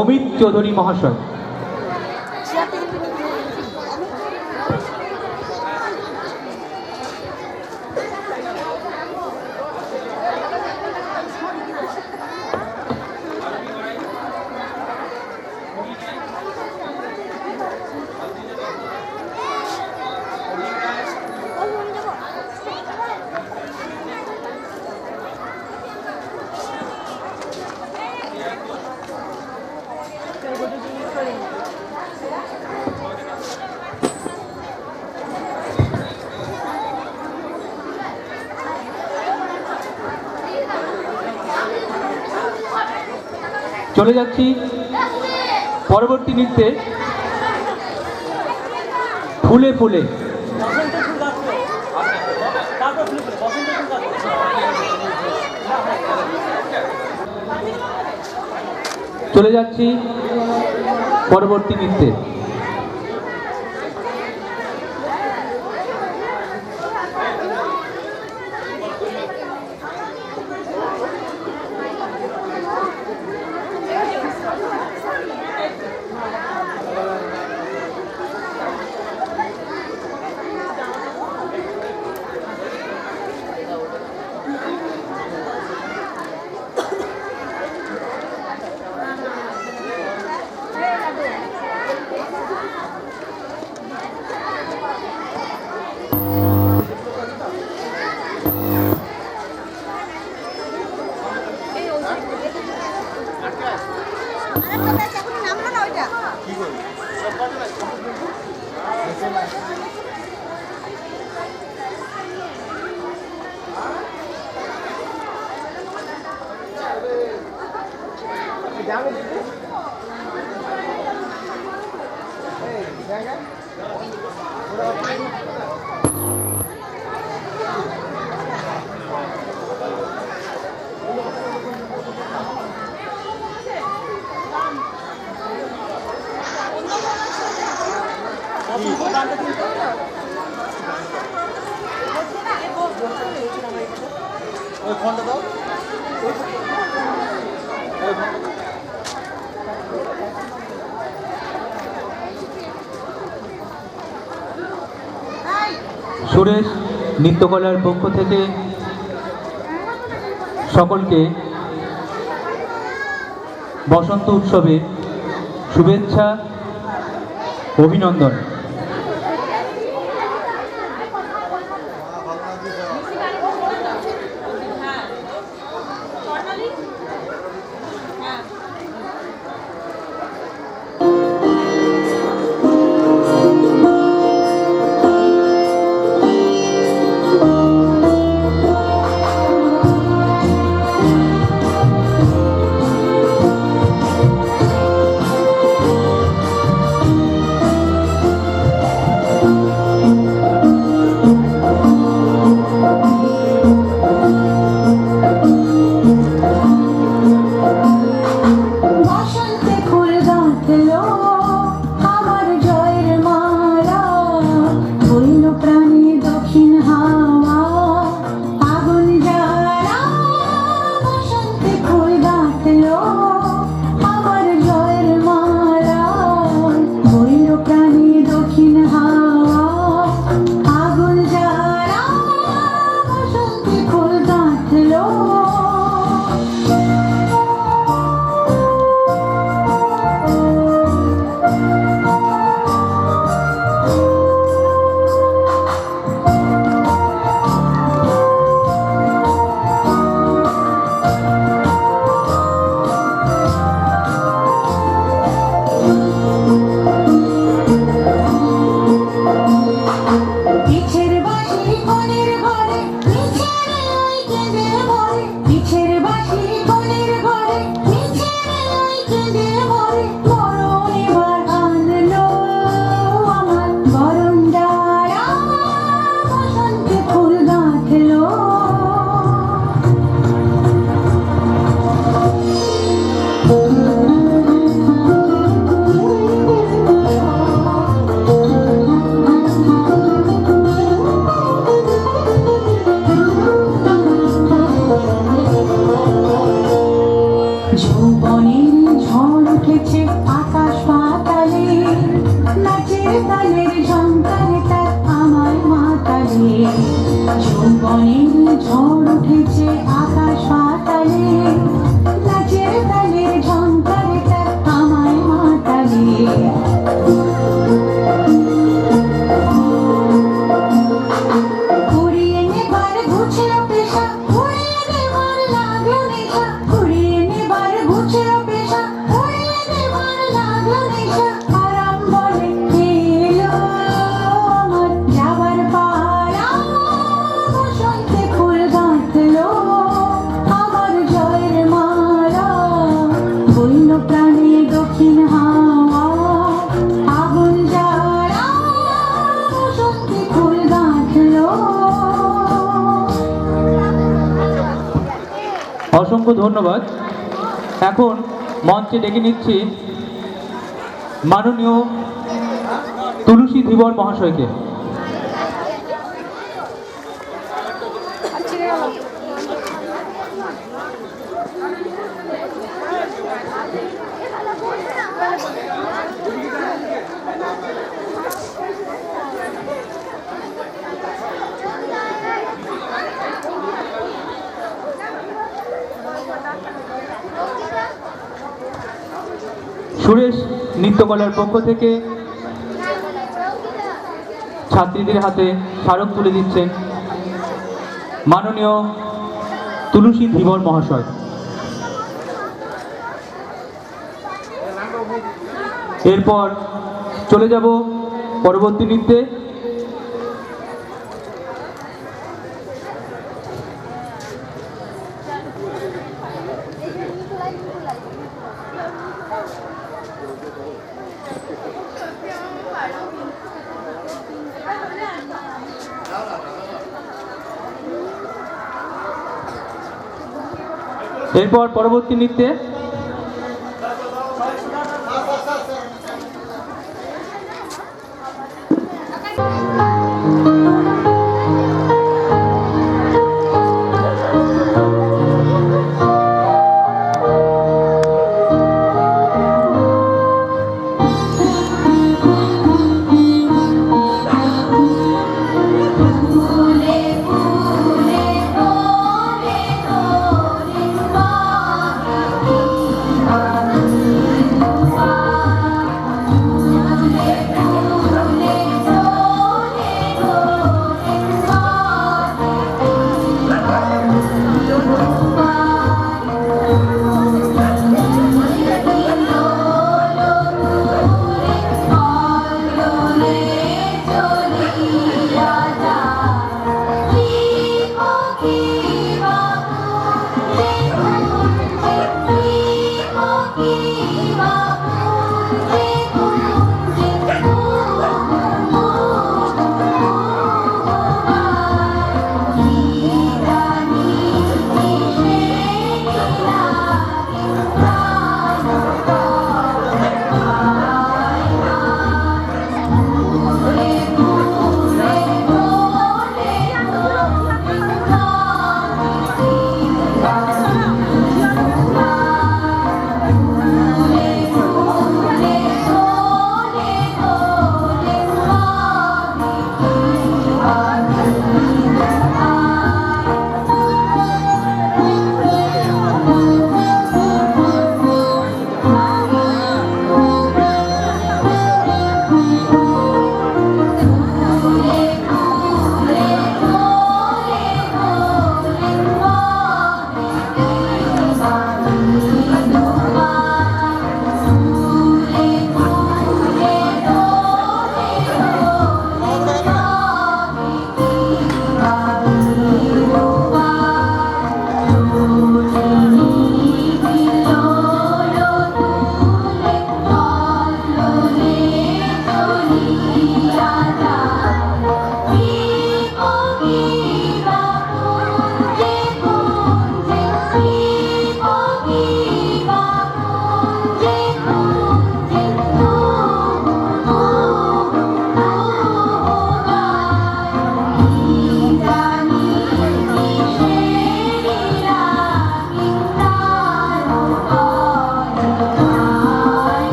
অমিত চৌধুরী মহাশয়। চলে যাচ্ছি পরবর্তী নৃত্যে ফুলে ফুলে। চলে যাচ্ছি পরবর্তী নৃত্যে। সুরেশ নৃত্যকলার পক্ষ থেকে সকলকে বসন্ত উৎসবে শুভেচ্ছা, অভিনন্দন। ঝড় উঠেছে আকাশ পাতালে, নাচের তালের ঝংকারে তার আমার মাতালে। যৌবনের ঝড় উঠেছে আকাশ পাতালে, নাচের তালের ঝংকারে তার আমার মাতালে। কুড়িয়ে নেবার ঘুচেও পেশা, কুড়িয়ে নেবার লাগলো নেশা, কুড়িয়ে নেবার ঘুচেও পেশা, কুড়িয়ে নেবার লাগলো নেশা। আরাম বলে এলো আমার যাবার পালা, বসন্তে ফুল গাঁথলো আমার জয়ের মালা। বইল প্রাণে দক্ষিণ হাওয়া, আগুন জ্বালা বসন্তে ফুল গাঁথলো। অসংখ্য ধন্যবাদ। এখন মঞ্চে ডেকে নিচ্ছি মাননীয় তুলসী ধীবর মহাশয়কে। সুরেশ নৃত্যকলার পক্ষ থেকে ছাত্রীদের হাতে স্মারক তুলে দিচ্ছেন মাননীয় তুলসী ধীবর মহাশয়। এরপর চলে যাব পরবর্তী নৃত্যে। এরপর পরবর্তী নৃত্যে ফুলে ফুলে তোরে তোরে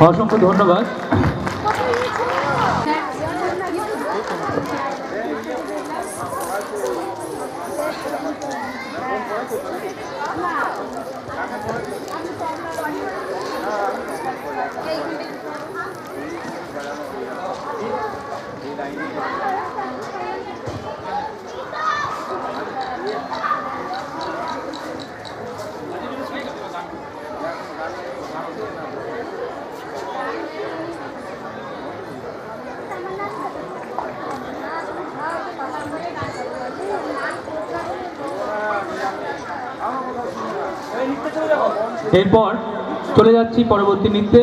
অসংখ্য ধন্যবাদ। এরপর চলে যাচ্ছি পরবর্তী নৃত্যে।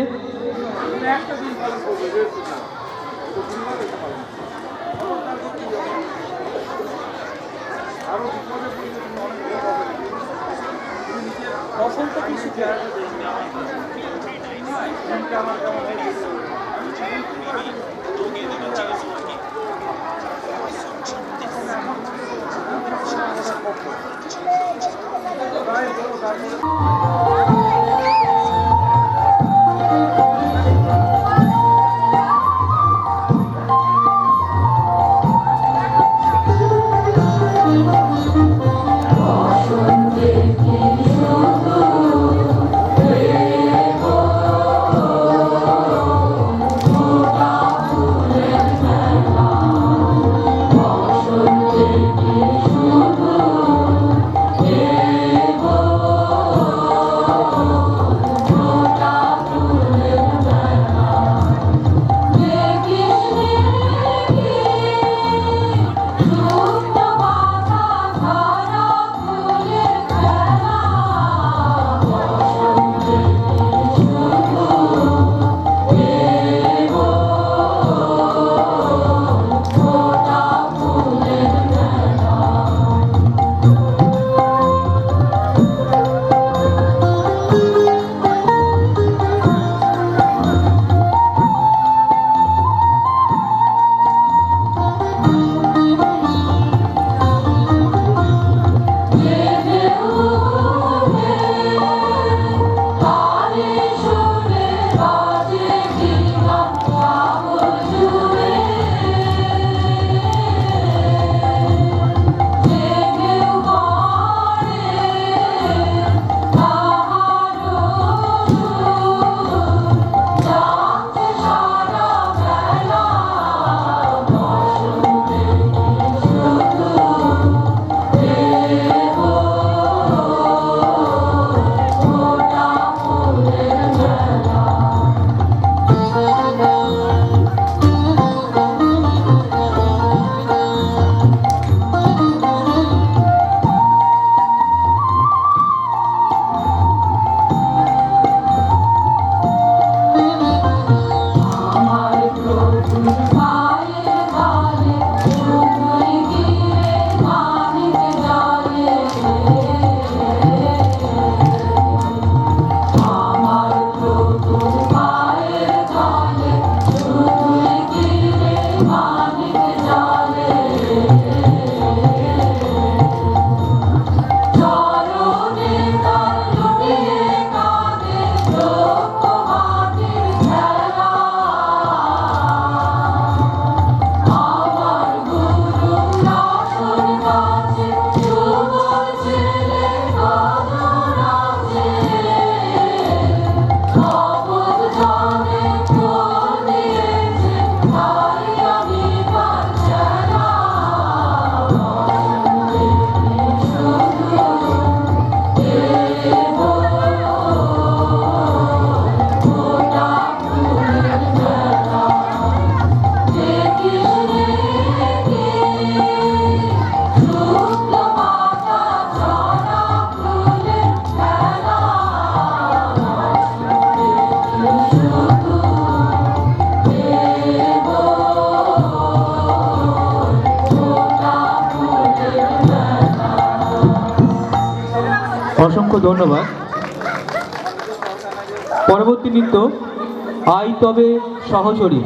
অসংখ্য ধন্যবাদ। পরবর্তী নৃত্য আই তবে সহচরী।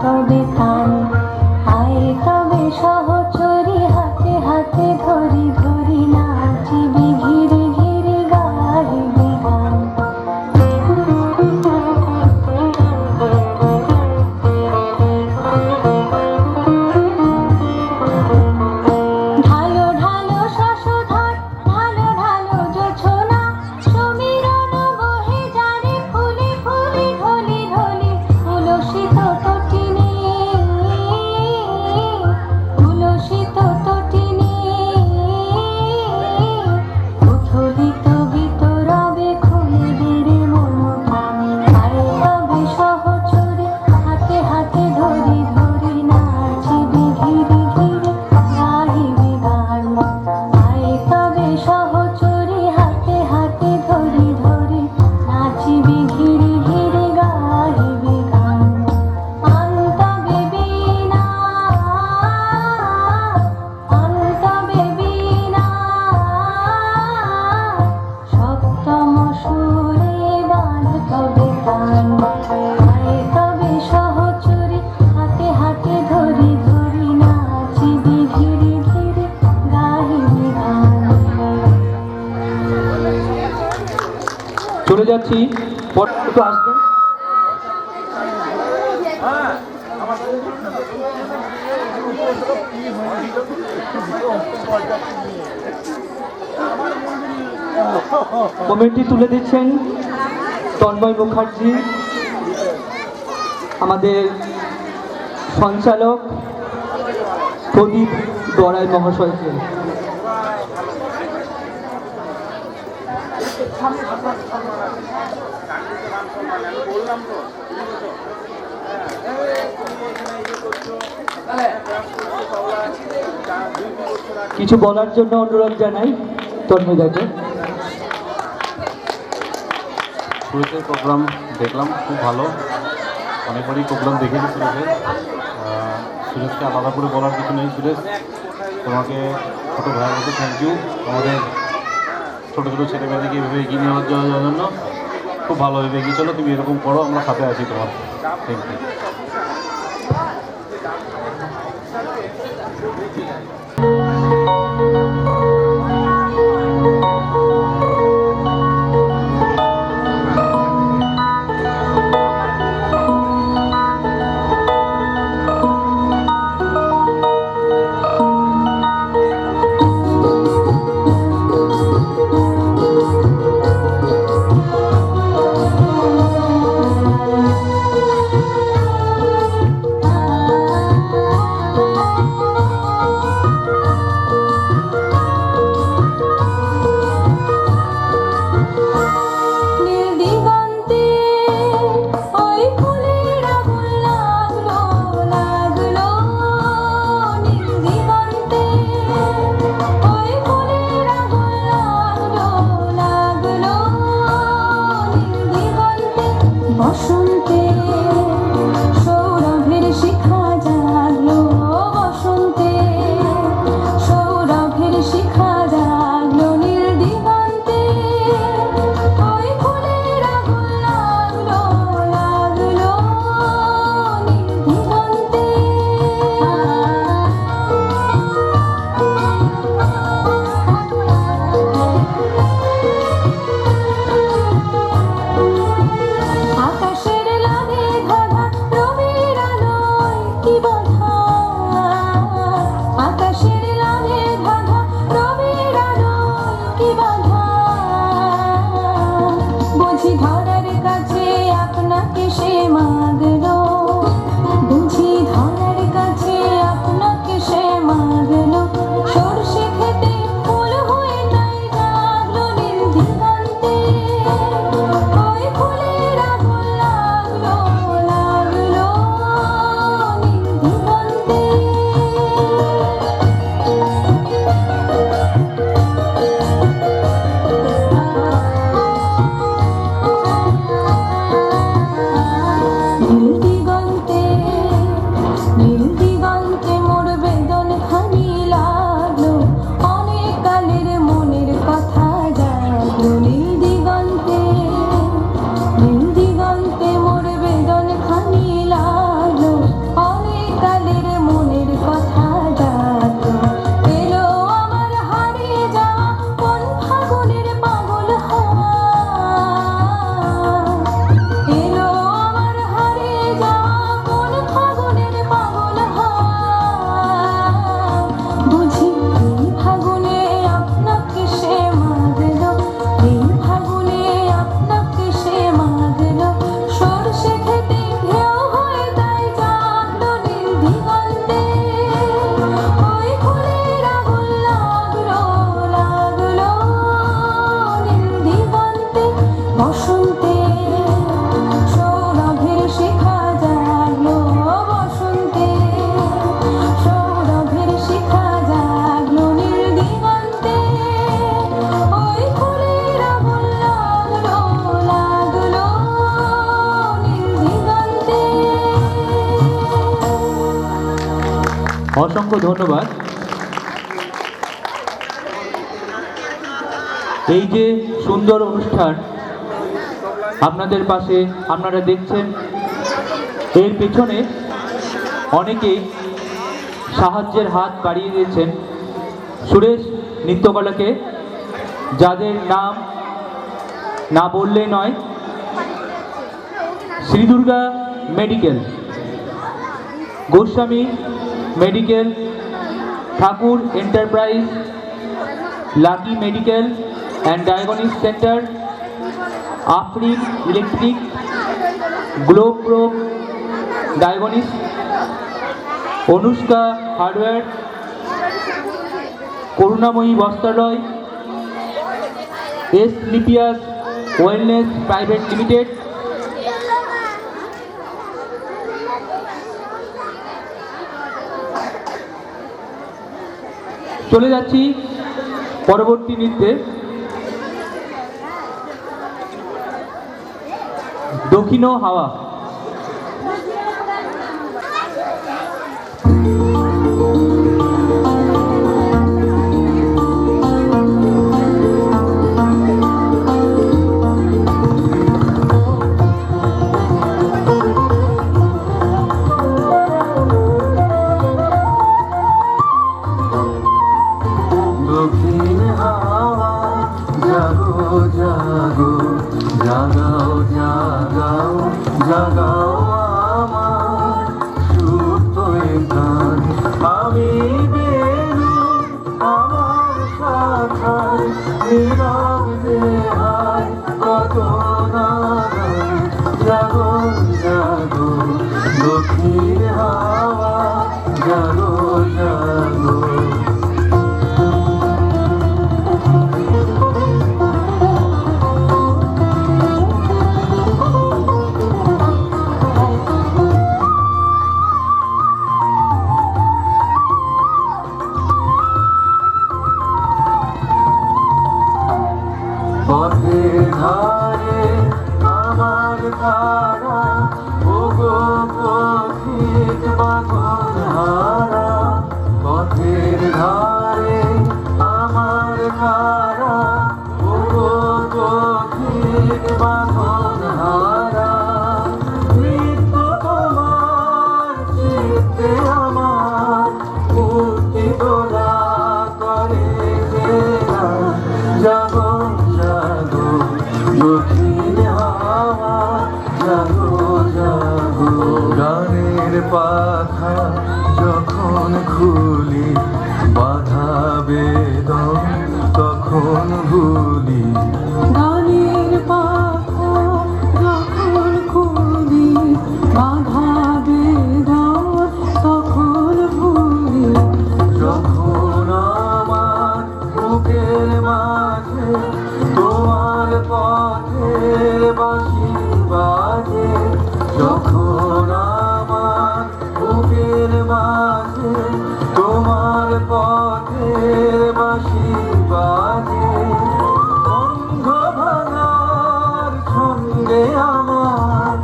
তবে তান, আয় তবে সহচরী হাতে হাতে ধরি ধরি নাচিবি ঘিরে ঘিরে গাইবি গান। ঢালো ঢালো শশধর, ঢালো ঢালো জোছনা, সমীরণ বহে যারে ফুলে ফুলে ঢলে ঢলে, তুলসিত তটিনী, তুলসিত তটিনী, উথলিত গীত রবে খুলে বেড়ে মন প্রাণ, আয় তবে সহচরে হাতে হাতে ধরি ধরি নাচিবি ঘিরে ঘিরে গাইবি গান। আয় তবে সহচরে হাতে হাতে ধরি ধরি নাচিবি ঘিরে ঘিরে গাইবি গান। অন্তবে বীণা, অন্তবে বীণা, সপ্তম সুরে বাঁধ তবে গান। আয় তবে সহচরে হাতে হাতে ধরি ধরি নাচিবি ঘিরে ঘিরে গাইবি গান। চলে যাচ্ছি একটু আসবেন। কমিটি তুলে দিচ্ছেন তন্ময় মুখার্জি, আমাদের সঞ্চালক প্রদীপ গড়াই মহাশয়কে। কিছু বলার জন্য অনুরোধ জানাই তন্ময় দাকে। সুরেশের প্রোগ্রাম দেখলাম, খুব ভালো। অনেকবারই প্রোগ্রাম দেখেছি সুরেশের। সুরেশকে আলাদা করে বলার কিছু নেই। সুরেশ, তোমাকে ছোটো ভাইয়ের মতো থ্যাংক ইউ। আমাদের ছোটো ছোটো ছেলেমেয়েদেরকে এভাবে এগিয়ে নেওয়ার জন্য খুব ভালোভাবে এগিয়ে চলো। তুমি এরকম করো, আমরা সাথে আছি তোমার। Thank you. আকাশের অসংখ্য ধন্যবাদ। এই যে সুন্দর অনুষ্ঠান আপনাদের পাশে আপনারা দেখছেন, এর পেছনে অনেকেই সাহায্যের হাত বাড়িয়ে দিয়েছেন সুরেশ নৃত্যকলাকে, যাদের নাম না বললে নয়। Shri Durga medical, Goswami medical, Thakur enterprise, lucky medical and diagnostic centre, Afrin electric, globe pro diagnosis, Anushka hardware, Karunamoyee Bastralaya, S লিপিয়াস ওয়েলনেস প্রাইভেট লিমিটেড, চলে যাচ্ছি পরবর্তী নৃত্যে। দক্ষিণ হাওয়া। দক্ষিণ হাওয়া জাগো জাগো, জাগাও জাগাও জাগাও আমার সুপ্ত প্রাণ। আমি বেরু আমার শাখায়, নীরব দেহায় কত নাগায়। জাগো জাগো দক্ষিণ হাওয়া, জাগো জাগো। পথের ধারে আমার ধারা, ওগো পথিক বাঁধন হারা। পথের ধারে আমার ধারা, ওগো পথিক বাঁধন হারা। নিত্য তোমার চিত্তে আমার মূর্তি তোলা করে বেলা। জাগো জাগো দক্ষিণ হাওয়া, জাগো জাগো। গানের পাখা যখন খুলি, বাধা বেদন তখন ভুলি। গানের পাখা যখন খুলি, বাধা বেদন তখন ভুলি। যখন আমার বুকের মাঝে তোমার পথের বাঁশি বাজে। যখন আমার বুকের মাঝে তোমার পথের বাঁশি বাজে। বন্ধ ভাঙার ছন্দে আমার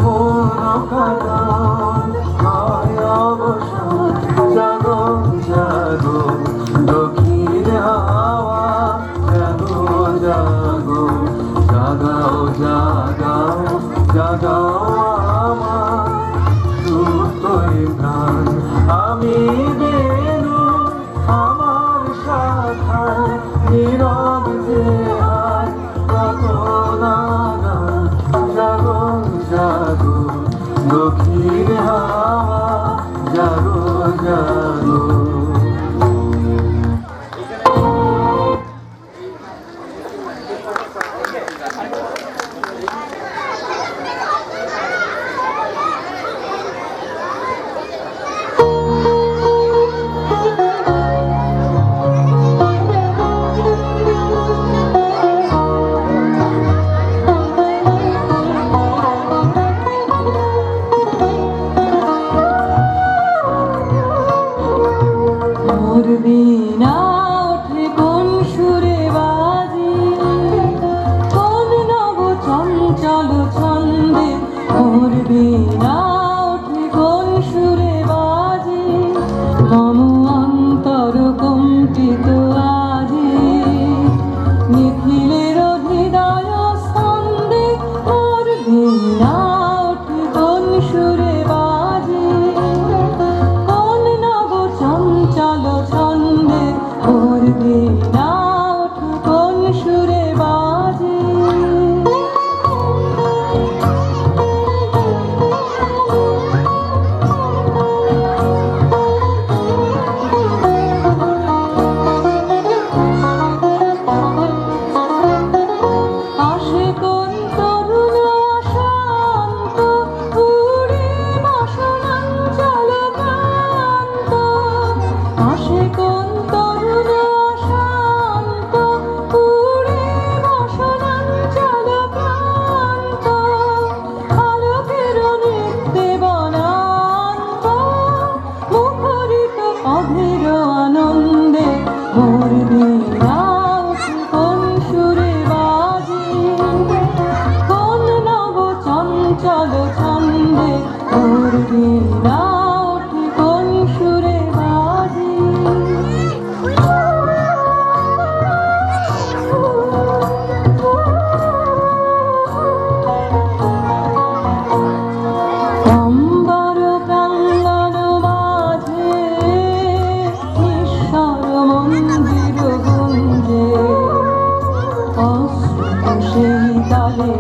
মন কারণ হয় অবসান। জাগো জাগো দক্ষিণ হাওয়া, জাগো জাগো জাগাও জাগাও জাগাও আমার সুপ্ত প্রাণ। আমি বেরু আমার শাখায়, নীরব দেহায় কত নাগায়। জাগো জাগো দক্ষিণ হাওয়া, জাগো জাগো। কোকিলের হৃদয় স্পন্দে মোর বীণা ওঠে কোন সুরে বাজে, কোন নব চঞ্চল ছন্দে মোর বীণা ওঠে কোন সুরে বাজে। আসে কোন তরুণ শান্ত উড়ে বাসনাঞ্চল প্রান্ত, আসে কোন তরুণ শান্ত উড়ে বাসনাঞ্চল প্রান্ত, আলোকের নৃত্যে বনান্ত মুখরিত অধীর আনন্দে মোর বীণা ওঠে কোন সুরে বাজে, কোন নব চঞ্চল ছন্দে মোর বীণা ওঠে কোন সুরে বাজে। অম্বর প্রাঙ্গণ মাঝে ঈশ্বর মন্দির গুঞ্জে, অশ্রু সেই তালে